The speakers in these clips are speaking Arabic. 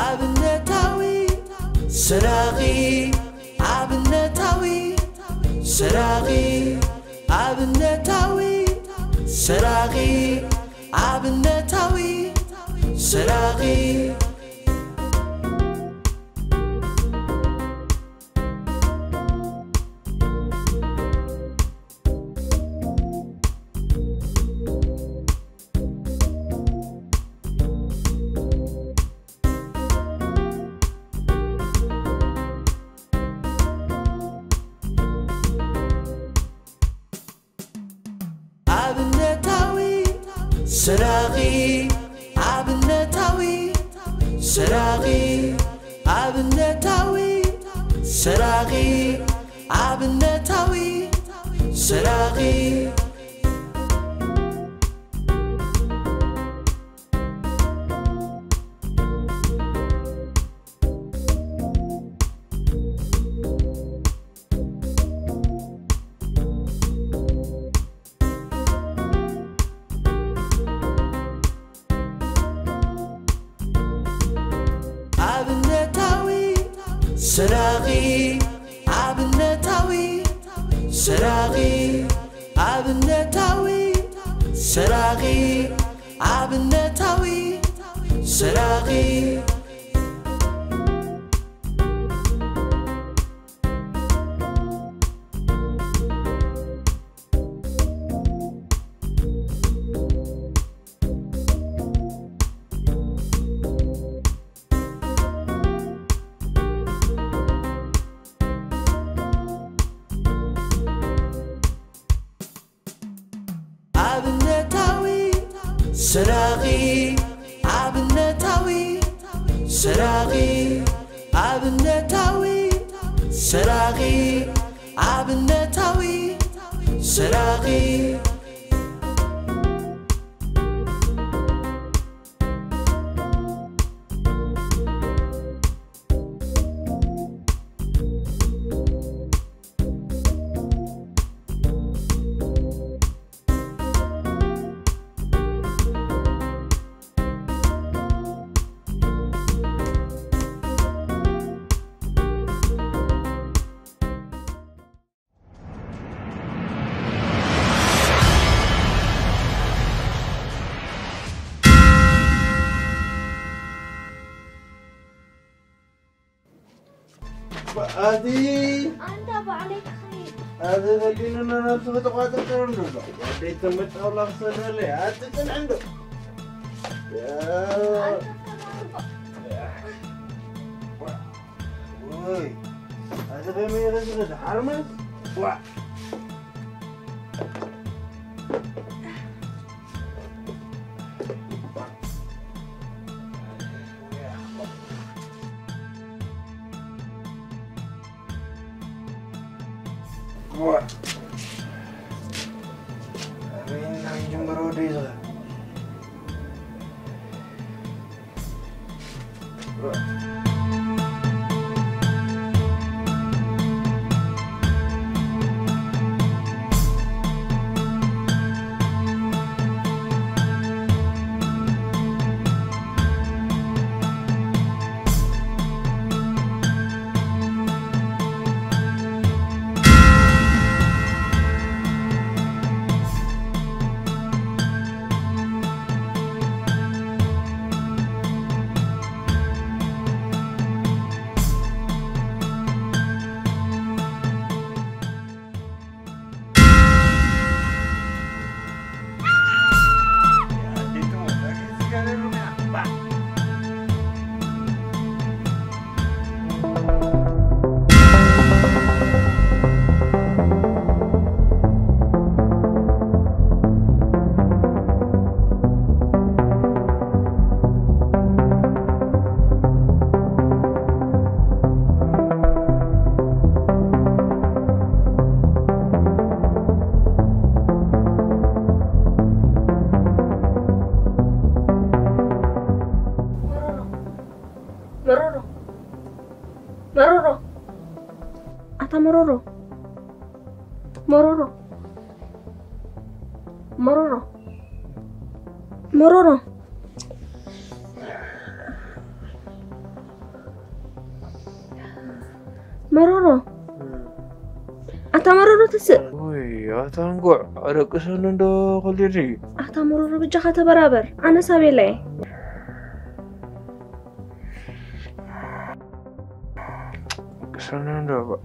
abnetawi saragi abnetawi saragi abnetawi saragi abnetawi saragi saragi abnetawi saragi abnetawi saragi abnetawi saragi saragi abnetawi saragi abnetawi saragi abnetawi saragi saragi abnetawi saragi abnetawi saragi abnetawi saragi أدي أنت بعليك خير. هذا الذين أنا نفسه تقاتل عنده. ودي تمت أولا خسر لي. أتكن عنده. يا. وي. هذا بما يغزل حرمت. وا. Wah, ini yang jumbo di sana. Mororo. Mororo. Mororo. Mororo. مرورو أتا مرورو تسق وي أتنقع على قسن دو قليلي أتا مرورو بجاخة برابر أنا سابي لي قسن دو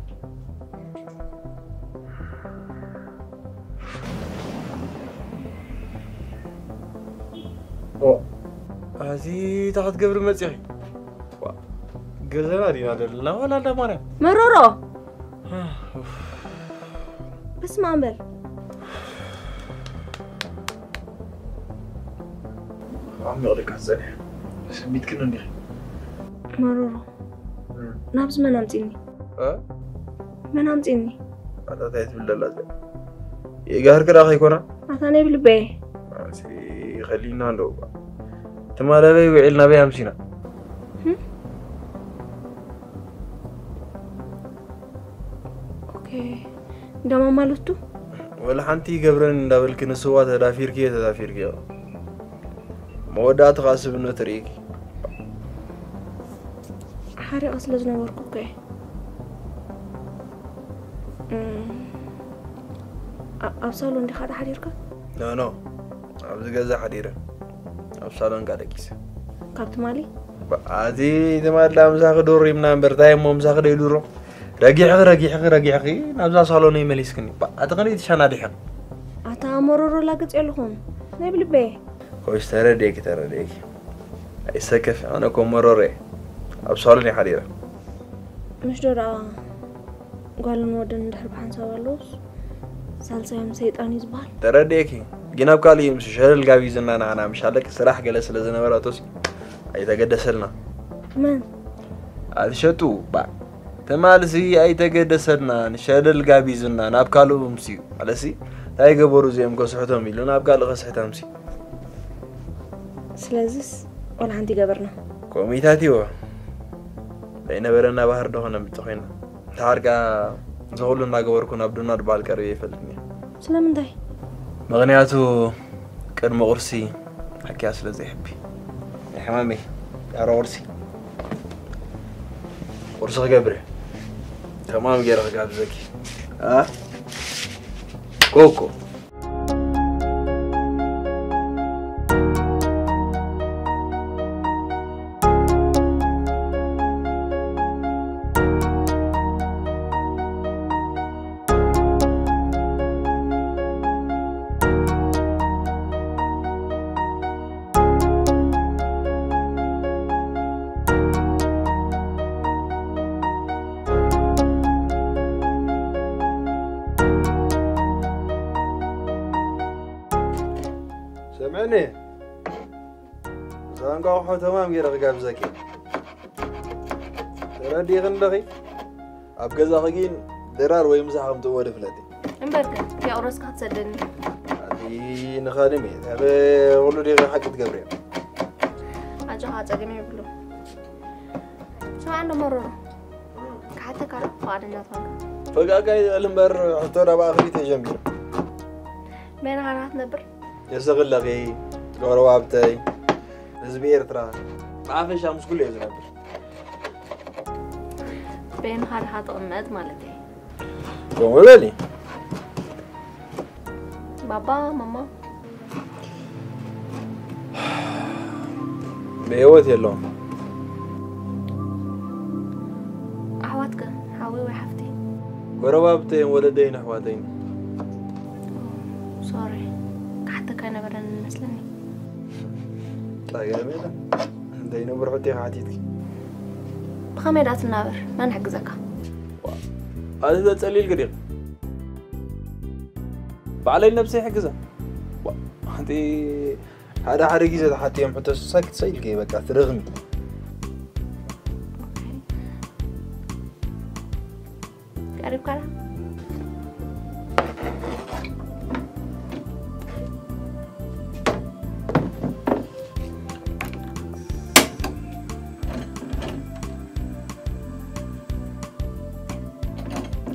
هذه تاخد قبل مسيحي قزنا دينا دلنا ولا لا مانا مرورو بس ما عمل عمي أغلق حزاني سميت كنا نيخي مرورو نابز ما نامتيني ما نامتيني أنا تايت بالله لازم يقهر كده أخي كنا أتاني بلبي خلينا ندو تمالا بي وعلنا بي همسينا اوكي دما مالتو ولا حنتي قبرن دابل كنسوا تدافير كي مودات غاسب انه تريكي حاري اصل جنوركو كي أبصالون دي خاطر حريرك؟ لا أبز جزء حريرة أبصالون قاعدة كيسة كابت مالي؟ عادي إذا ما لا مساق دوري من أمبر دايم مو مساق ديدورو رجع أخي نبزا صالوني مليسكني أتغني تشانا دي حق أتا مرورو لاقت يلهم نبي بيه خوش ترى ديك السكف أنا كم مروري أبصالوني حريرة مش دورا قالوا نودن نحرب عن سوالوس سالسة يوم سيطاني زبال ترى ديكي جناب قالي يمشي شهر القابي زنان أنا مش عليك الصراحة جلس لزنا وراتوس أي تقدسلنا من؟ هذا شتو با تمالسي أي تقدسلنا نشهر القابي زنان أبقالو مسيو على سي تاي قبرو زي مقصحتهم ميلون أبقالو غصحتهم مسي سلازس ولا عندي قبرنا كوميتاتي هو لأن برنا بحر دهنا بتخينا تاركا زغلنا قبركون أبدونا ربال كروي فلتني سلام داي مغنياتو كان مغرسي حكي أصل زي حبي يا حمامي يا رورسي ورسخ قبره تمام غير غاب زكي كوكو سمعني زانقاو تمام غير غاب زكي تردي غندغي أبغى خجين درار ويمزحهم تود فلاتي امبارك يا أورسك هتصدقني هذه نخادمي هذا والله دي حقت قبري أجا هتصدقني بلو شو عنده مرة حتى كارب فارنا فجأة كاي المبر حطورا بآخري تجمبي بين هارات نبر يسغل لغي غروابتي زبير ترى عارف شامس كل يوم نبر بين هارات أمد مالتي ولا لي بابا ماما بيوت يلون أحواتك حاوي وحفتي غروابتي ولدين أحواتين سوري حتى كان بدنا نسلني طيب يا ميلا دينا برحتي حاتيتك بخميدات النابر ما نحجزك هذا تسألي القريب بعلي نفسي حجزة هذه هذا حريقة حتى يوم حتى ساكت سيل كي بقى ترغمي قريب كلا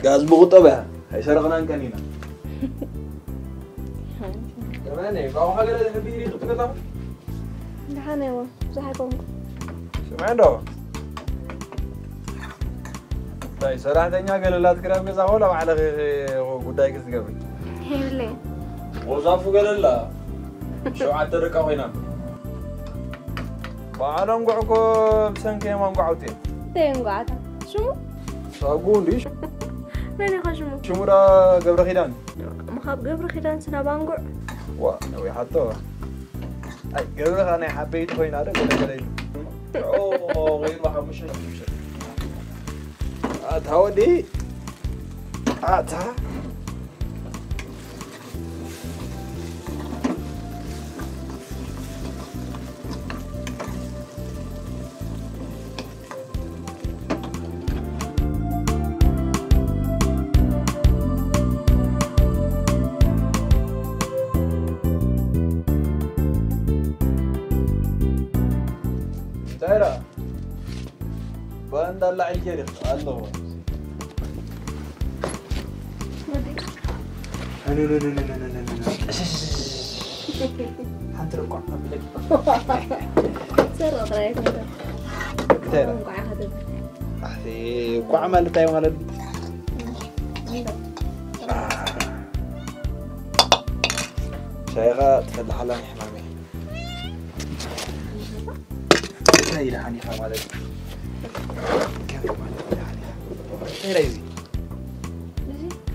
غاز بغطبها هي سرقنا كانينا كمان باو حاجه لا تحبي لي تقطع دحانه و زحكم سمعنا طيب سرحتني قال لا تكرم كذا ولا على غداي كذا قبل هيبلي وظافو قال لا شو عاد تركوا هنا بعلم قعكو بسنك ما قعوتين تين قعدة شو صابون ليش ماني خشمو شو مرا قبل خيدان مخاب قبل خدان سنة بانقع وا نوي حتى اي قبل انا حبيت وين هذا ولا اوه غير واحد مش هودي ها ترى بندلع الكريم الله حنتركوا قبلك سر رايك انت ترى اخي وعمل تاي ولد شيغا تفلح على حمامي هاي حنيفه ولد كيف ولد هاي ريزي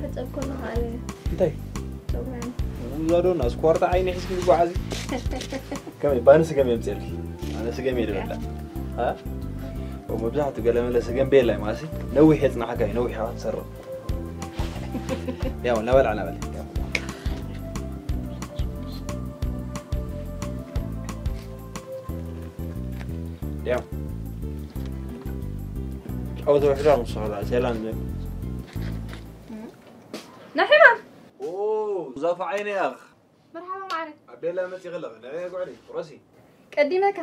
حتى كلها عليه انتي طبعا وزادون اسكورت عيني حسكي بوعزي كمل بانس كم يمثل انا سجم يدبل ها ومبزحت قال له سجم بيلا ماسي نوي حيتنا حكاي نوي حاط سر يا ولا ولا انا يا او ذو حرام الصلاة سلام نحمة اوه زاف عيني يا اخ مرحبا معك عبد الله متي غلق انا اقعد راسي قديمك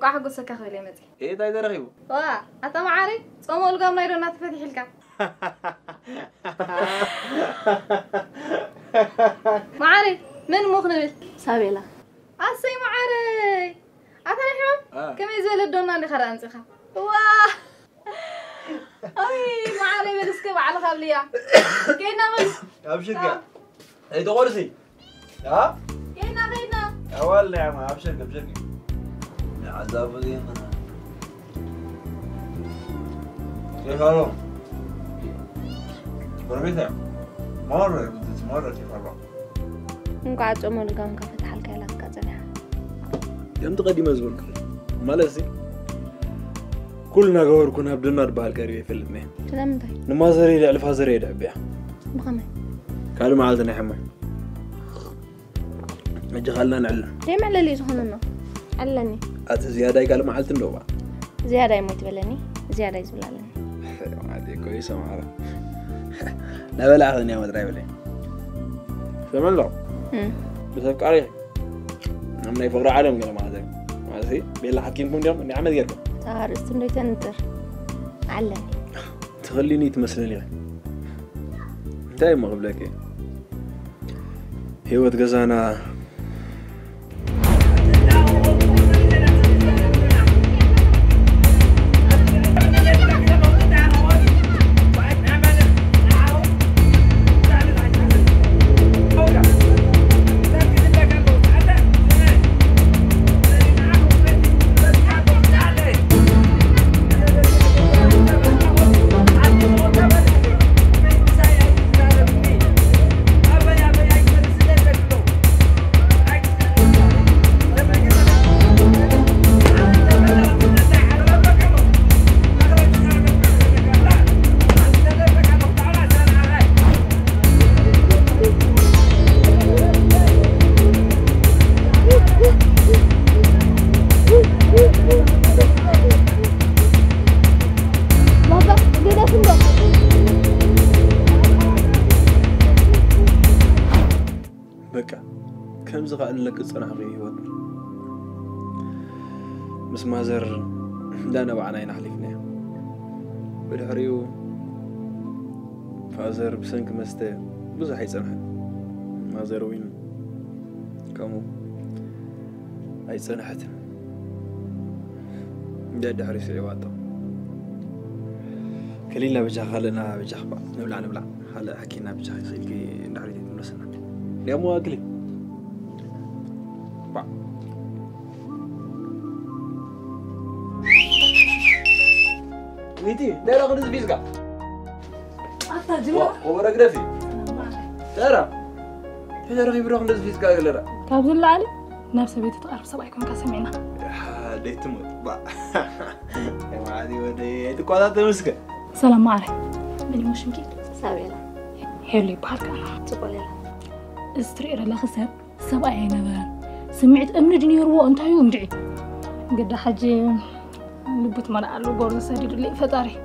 قاعد اقصك اخوي متي ايه داي درغيو وا اتا معاري صومو القام نايرو نات فتح لك معاري من مخنبل سابيلا اسي معاري اتا نحمة كم يزول الدونا اللي خرانسخه واه اي معاري بلسكب على خبليا كينا مس ابشر اي دغورسي ها كينا اول يا ما ابشر يا عذاب دي كيف حالهم بربيتها مرة كيف حالهم نقعد صومو القام كفتح لك يلا كزنها يوم تقدم ازول مالسي كلنا غور كنا بدنا نربح الكاري في الفيلم سلامتك نمازري لعلف هزري دعبيا بخمه قالوا ما عادنا حمى نجي خلنا نعلم ليه ما لي سخننا علني زياده قالوا ما عادت ندوبا زياده يموت بلني زياده يزبلالني عادي كويسه معرف لا بلا اخذني ما ادري بلا فمن له بس قاري عمنا يفقر عالم قال ما ادري ما ادري بيلا حكيمكم اليوم اني عمل غيركم صار استني تنتر علني تخليني تمثلني انتي ما قبلك هيوت غزانا كم زغال لك صنع غيوت مس مازر دانا وعناين حليفنا بالحريو فازر بسنك مسته بزح يصنع مازر وين كمو اي صنحت داد حريس عواطه كلينا بجا خلنا بجا خبا نبلع هلا حكينا بجا خيلكي ندحري نسنا اليوم واكلي با ويتي دايره غدز بيزكا أتا جمع وبرا جرافي ترى هذا رغي بروح غدز بيزكا قالرا كابزل علي نفس بيت تقرب سبعكم كسمعنا ليت تموت با يا معادي ودي تقعد تمسك سلام عليك مني مش مكين سابيلا حلي بحالك تقوليلا استري إلى الخسر سبع عينبان سمعت أمن دنيا روا أنت يوم دعي قد حاجة لبت مرة على الجورز سديد اللي فتاري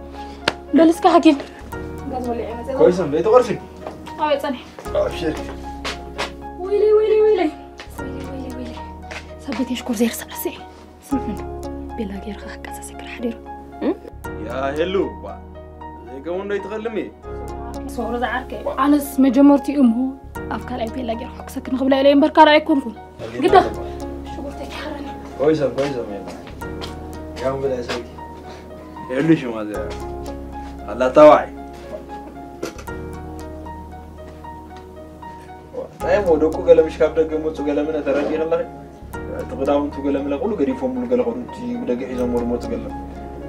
بلسك حكيم قاعد ولي عينه كويس بيت غرفي أوي ثاني ابشر ويلي ثبت يشكر زير سبلسي سمع منه بلا غير خاك أساسي كل حدير يا هلو با زي كون يتغلمي صور زعرك أنا اسم جمرتي أمه أفكار أبي لا غير خاك سكن قبل عليهم بركار عليكم كون قد شو قلت لك حرني كويس مين يوم بلا سوي هلو شو ما ده الله توعي طيب ودوكو قال مش كابدا قمصو قال من ترى الله تقداون تقول لا كله غريفهم من قال قرنتي بدق حيزم مرموت قال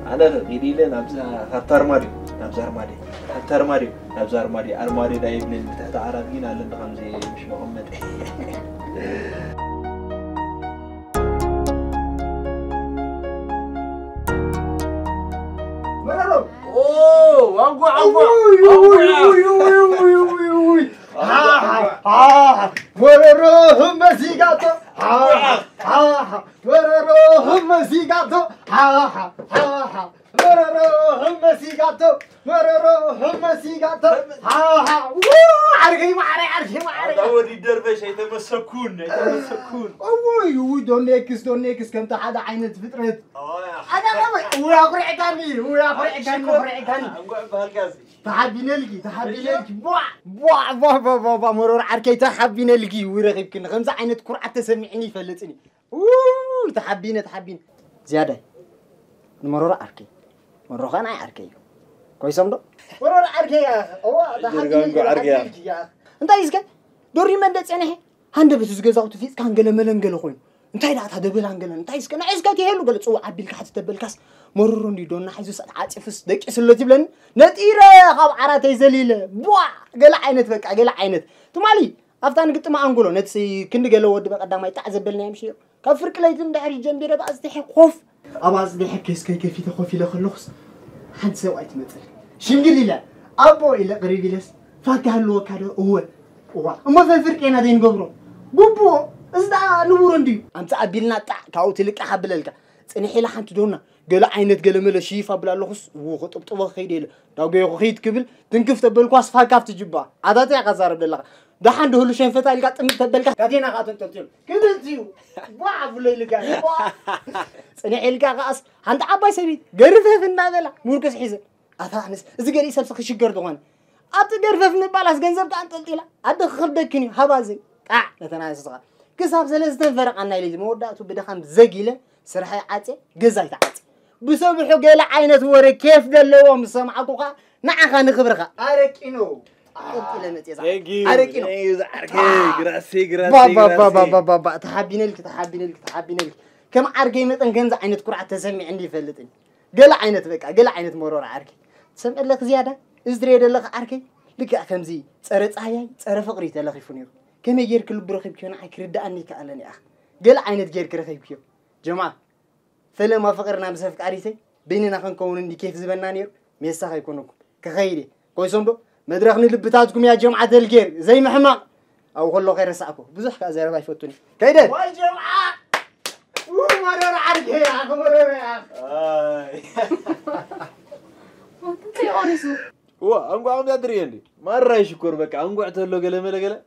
انا غيديله نابزا هترمادي ارمادي دايبن تحت عربين على خمسه مش محمد اوه وانقو ورروهم مسيقاتو ورروهم مسيقاتو عرقي داودي دربش يتمسكون اوي دونيكس كم تحد عينت فطرت انا ويا قرعتاني تحبينا لكي بوا مرور عركي تحبينا لكي ورغبكن خمسة عينت قرعة تسمعني فلتني تحبينا زيادة مرور عركي مرور أنا عركي كويس أمضو مرور عركي يا تحبينا أنت إيشك دوري من ده سنة هند بس جزاو تفيز كان قلنا ملنقل خوين أنت إذا هذا بلنقل أنت إيشك أنا إيشك كيهلو قلت سو عبيلك حتى تبلكاس مرور ندون حيزوس عاطفس دك إسلوتي بلن نتيرة خاب عراتي زليلة بوا قل عينت بك قل عينت تمالي أفتان قلت ما أنقوله نتسي كند قالوا ود بقى قدام يتعذبلنا يمشي كفرك لا يتم حرج جنبي ربع أستحي خوف أبا أصدحي كيف تخوفي لخلص حد سويت مثل شنقلي لا أبو إلى قريب لس فاكه الوكالة هو أما في الفرق هنا دين قبره بوبو إزدا نورندي أنت أبيلنا تاع كاوتي لك أحبلك أنا حيل حنت دونا قال عينت قال ملا شيفا بلا لخص وخطب خيدي لو جاي خيد قبل تنكفت بالقاس فاكه تجيبها عادات يا غزار بالله ده عنده هلو شين فتاة اللي قاعد تبلك كاتينا قاعد تنتظر كده تيو واعف الليل قاعد أنا حيل قاعد عند عباي سبيت قرفه في النادلة مركز حزن أثانس إذا قال يسال سخي شجر دوان أتقرفه في البلاس جنزب عن تلتيلا أدخل دكني هبازي نتناقش صغار كسب زلزة فرق عنا اللي مودة وبدخل زجيلة سرحة عاتي جزايت عاتي بسبب حقيقة عينة ورا كيف قال له مسمع قوقا نعخا نخبرها أركينو أركينو غراسي بابا تحبين لك كم عرقي مثلا جنز عينة كرة تسمي عندي فلتني قال عينة بك قال عينة مرور عرقي سمع لك زيادة إزدريد لك عرقي لك أخمزي صارت عياي صار فقري تلاقي فنيو كم يجير كل برخيب كيو نحكي رد أني كألني أخ قال عينة جير كرخيب كيو جماعة فلما فقرنا مسافك عريسي بيننا خنكون عندي كيف زبنا نير ميسا يكونكم كخيري كويسون دو مدرخني لبتاتكم يا جماعة الجير زي محمد أو خلوا غير ساعكم بزح كأزاي ربع يفوتوني كيدا واي جماعة مرور عرقي يا أخ مرور يا أخ أنت يا أنسو أنقو عم يدري عندي مرة يشكر بك أنقو اعتلو قلة ملا قلة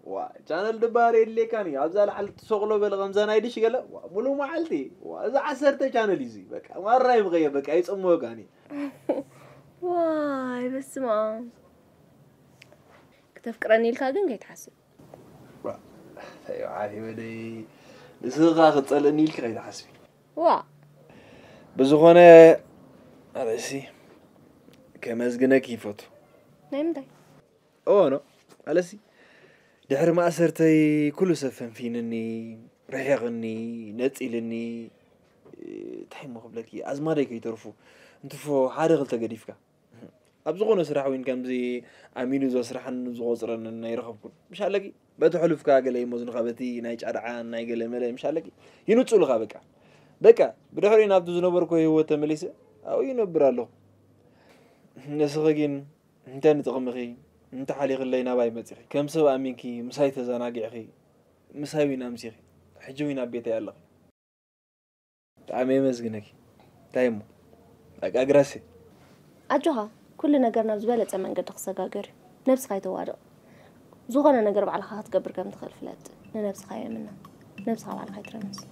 كان الدباري اللي كاني عبزال حل تشغله بالغمزان هيديش قلة ملو ما حلتي وإذا عسرته كان ليزي بك مرة يبغي بك أي صمو كاني واي بس ما كتفكرني الكاغن كي تحسب أيوة عاري بدي لسه ختصلني لك غير حسبي وا بزغونه أرسي كمزجنك يفوتو نايم داي نو ألسي دحر ما أسرتي كل سفن فينني رحيقني نتقلني تحيم قبلكي أزمارك يترفو انتو فو حارق التقريفك أبزغون سرح وين كان بزي عمينو زو سرحن زو غصرن يرخبكم مش علىكي بدو حلوفك قالي موزن خابتي نايج أرعان ناي قال ملي مش علىكي ينوتسو لخابك بكا بدحري نابدو زنبركو هو تمليسه أو ينبرالو نسخين انت نتغمخي انت حالي غلينا باي متخي كم سو امينكي مساي تزناقعخي مساوينا مسيخي حجوينا بيتي يلا تعمي مزغنكي تايمو اقراسي أجوها كل نجارنا بزبالة من قد خسجاجر نفس خايت وارق زوجنا نجرب على خاط قبر كم دخل فلات نفس خايا منا نفس خايا على خايت رمز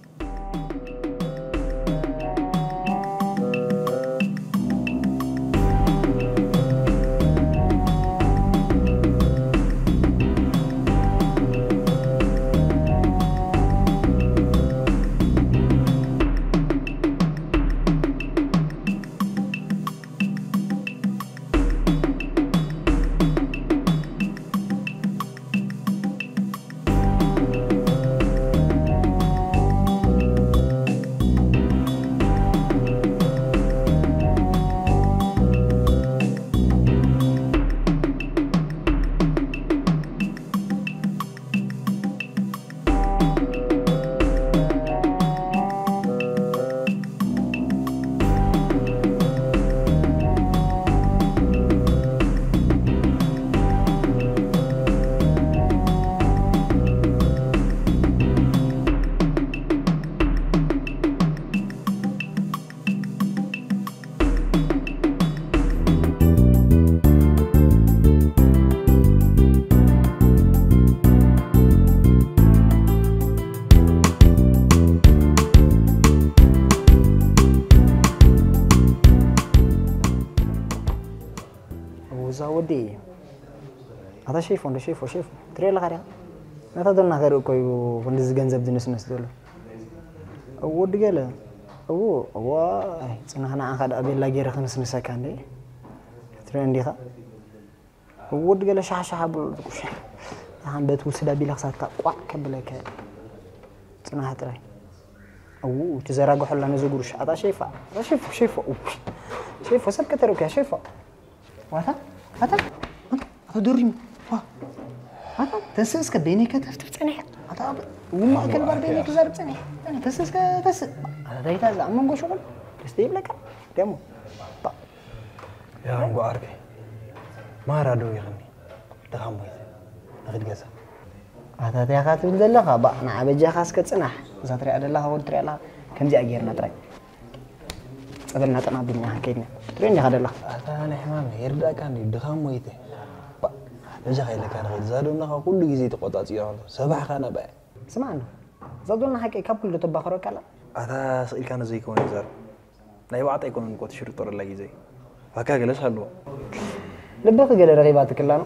ودي هذا شايفه تري لا غير ما تظن غير كوي فندز جنزب دنس دول ود قال هو صنعنا عن هذا ابي لا غير خمس مسكان دي تري عندي ود قال شاشه بالكش عن بيت وسدا بلا خساتا قوا كبلك صنعها تري تزرق حلا نزغورش هذا شايفه سكترك يا شايفه هذا دوري هذا تسس كبيني كتفت بتنح هذا وما كل بار بيني كزار بتنح انا تسس هذا دايتا زعما نقول شغل تستيب لك دمو يا ابو عربي ما رادو يغني دغمو نغد جزا هذا يا خاطر دلخا با انا ابجا خاص كصنح زاتري ادلها ودري الله كمزي اغيرنا تراي صبرنا طنا بينا كيدنا ترين هذا انا حمام يردا كان دغمو يته نجا خيلك كان غير زادونا كل جزء تقطع يرال سبح خنا بقى سمعنا زادونا حكي كابل تبخرو كلا هذا سئل كان زي كون زار لا يوعط يكون قوت شرط طر لا جزي فكا جلس حلو لبخ قال رغيبات كلانو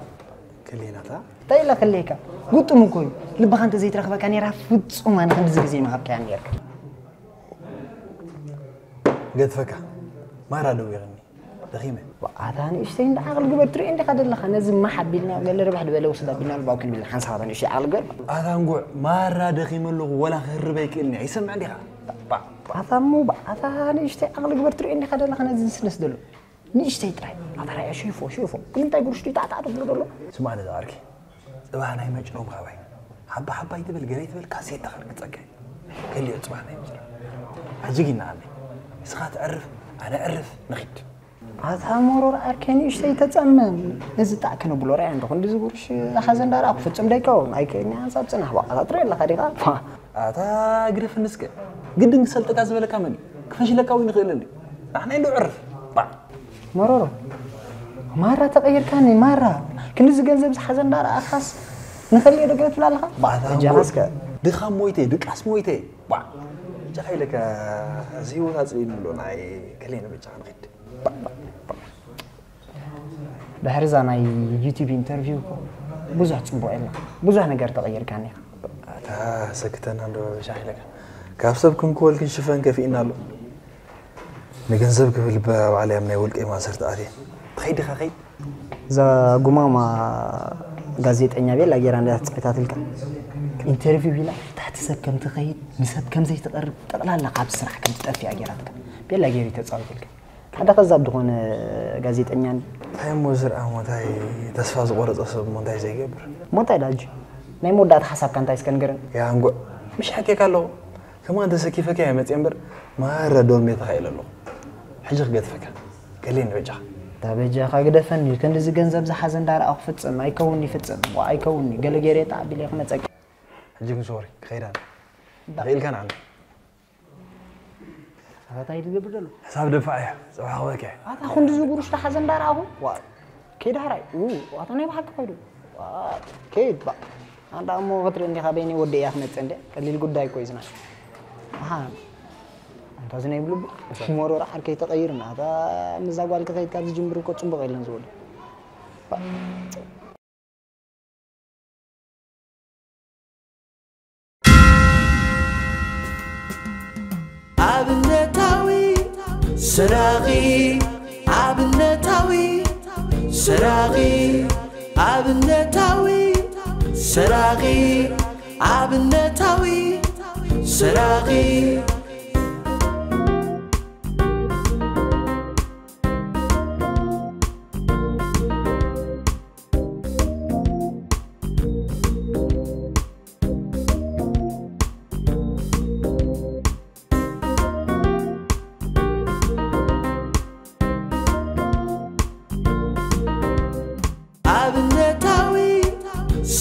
كلينا تا تايلا خليك قلت مكوي لبخ انت زي ترخبك كان يرافض صوم انا خمس جزء ما حبك يعني يرك قد فكا ما رادو يغني دخيمه هذا انا اشتين عقل قبر تري عندك هذا اللي خنزم ما حبينا قال ربح دبل وسدا بينا الباكن بالحنس هذا شيء عقل قبر هذا نقول ما راد دخيم له ولا خرب يكلني يسمع عندها هذا مو هذا انا اشتين عقل قبر تري عندك هذا اللي خنزم سنس دلو نيشتي تري هذا راي شوفوا انت يقول شتي تعال دلو سمعنا دارك صباحنا يمجنوم خاوي حبه يدبل قريت بالكاسيت دخل متصقع كل يوم صباحنا يمجر اجينا عمي اسخات اعرف انا اعرف نخيت هذا مرور أركاني إيش تتأمل نزت عكنا بلوري عندك خندي زغورش خزن دار أخو فتشم دايكون أي كأني أنسى بسنة بقى هذا ترى لا خريقة هذا قريف النسكة قد نسأل تكاز ولا كمني كفاش لك وين خلني نحن عنده عرف مرور مرة تغير كاني مرة كنز جنزب خزن دار أخص نخلي رجعت ولا لا بعد جالسك دخان مويتي دقاس مويتي بعد جاي لك زيو تازين لون أي كلينا بيجان خد بحرز أنا يوتيوب انترفيو بزح تصبوا إلا بزح نقدر تغير كاني تا سكتنا عنده شاحلك كافسبكم كل كل شفان كفينا له نجنزبك في البا وعليه من يقولك إيه ما صرت عادي خيد خيد ذا قمامة ጋዜጠኛ ቤት ላጌራ እንዳትጽፈታልካ ኢንተርቪው ቢላ ታሕቲ ሰብ ከም ትኸይድ ንሰብ ከም ዘይተቀርብ ጠቅላላ ካብ ስራሕ ከም ትጠፊ ኣጌራትካ ቤት ላጌሪ ተጻውልካ ሓደ ከዛብ ድኾነ ጋዜጠኛን ታይ ሞዝር ኣሞታይ ተስፋ ዝቆረጸ ሰብ ሞንታይ ዘይገብር ሞንታይ ዳጅ ናይ ሞዳት ሓሳብ ካንታይ ስከንገርን ያ አንጎ مش حكيك له كمان انت كيفك يا متيمبر ما ردول مي تخيل له حجر قدفك قال لي نرجع تابجا خاقدفني كان زي ገንዘብ زحزن دار اخفصم ايكوني فصم وايكوني ገለገሬ تعبي لي خمصك حجك سوري خيران دقيل كان عنده هذا تايد قبل حساب دفاعي صباح خوك هذا خون زغورش تحزن دار اهو كيد هراي واتني بحق خيدو كيد با አንዳ ሞ ወትር እንዲ ካበኒ ወደ ያፍነጽ እንደ ቀሊል ጉዳይ ኮይዝና አሃ አንተ ዝናይ ብሉ ሞሮራ አርከይ ተቀይርና አታ ምዛጓል ከይት ካብ ዝጅምር እኮ ጽምበ ቀይለን ዝወል አብነታዊ ስራቂ አብነታዊ ስራቂ አብነታዊ سراغي عبنتاوي سراغي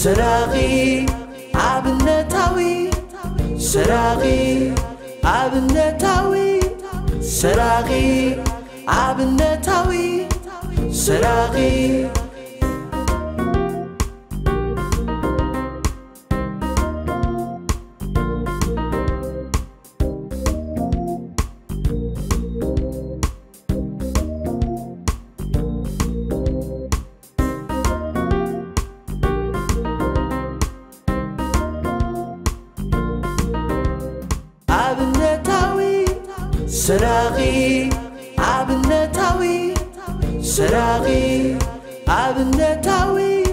سراغي عبنتاوي سراغي عبنتاوي سراغي عبنتاوي سراغي سراغي عبنتاوي سراغي عبنتاوي